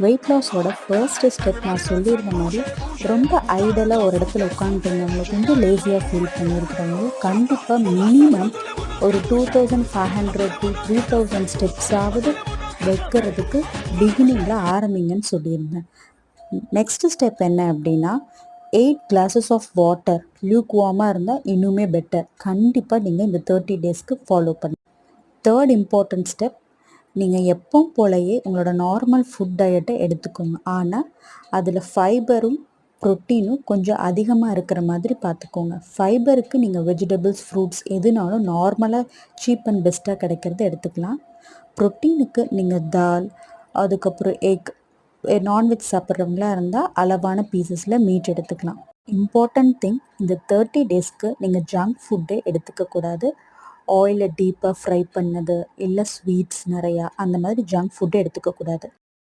Wait லாஸோட first step நான் சொல்லியிருந்த மாதிரி ரொம்ப ஐடலாக ஒரு இடத்துல உட்காந்துருந்தவங்க கொஞ்சம் லேசியாக ஃபீல் பண்ணியிருக்கிறவங்க கண்டிப்பாக மினிமம் ஒரு 2500 to 3000 ஸ்டெப்ஸாவது வைக்கிறதுக்கு பிகினிங்கில் ஆரம்பிங்கன்னு சொல்லியிருந்தேன். நெக்ஸ்ட் ஸ்டெப் என்ன அப்படின்னா 8 glasses ஆஃப் வாட்டர் லியூக் வார்மாக இருந்தால் இன்னுமே பெட்டர். கண்டிப்பாக நீங்கள் இந்த 30 டேஸ்க்கு ஃபாலோ பண்ணி. தேர்ட் இம்பார்ட்டன்ட் ஸ்டெப், நீங்கள் எப்பவும் போலயே உங்களோட நார்மல் ஃபுட் டயட்டை எடுத்துக்கோங்க. ஆனால் அதில் ஃபைபரும் ப்ரோட்டீனும் கொஞ்சம் அதிகமாக இருக்கிற மாதிரி பார்த்துக்கோங்க. ஃபைபருக்கு நீங்கள் வெஜிடபிள்ஸ், ஃப்ரூட்ஸ் எதுனாலும் நார்மலாக சீப் அண்ட் பெஸ்ட்டாக கிடைக்கிறத எடுத்துக்கலாம். ப்ரோட்டீனுக்கு நீங்கள் தால், அதுக்கப்புறம் எக், நான்வெஜ் சாப்பிட்றவங்களா இருந்தால் அளவான பீசஸில் மீட் எடுத்துக்கலாம். இம்பார்ட்டன்ட் திங், இந்த 30 டேஸ்க்கு நீங்கள் ஜங்க் ஃபுட்டே எடுத்துக்கக்கூடாது. ஆயிலில் டீப்பாக ஃப்ரை பண்ணது இல்லை ஸ்வீட்ஸ் நிறையா அந்த மாதிரி ஜங்க் ஃபுட்டே எடுத்துக்கக்கூடாது.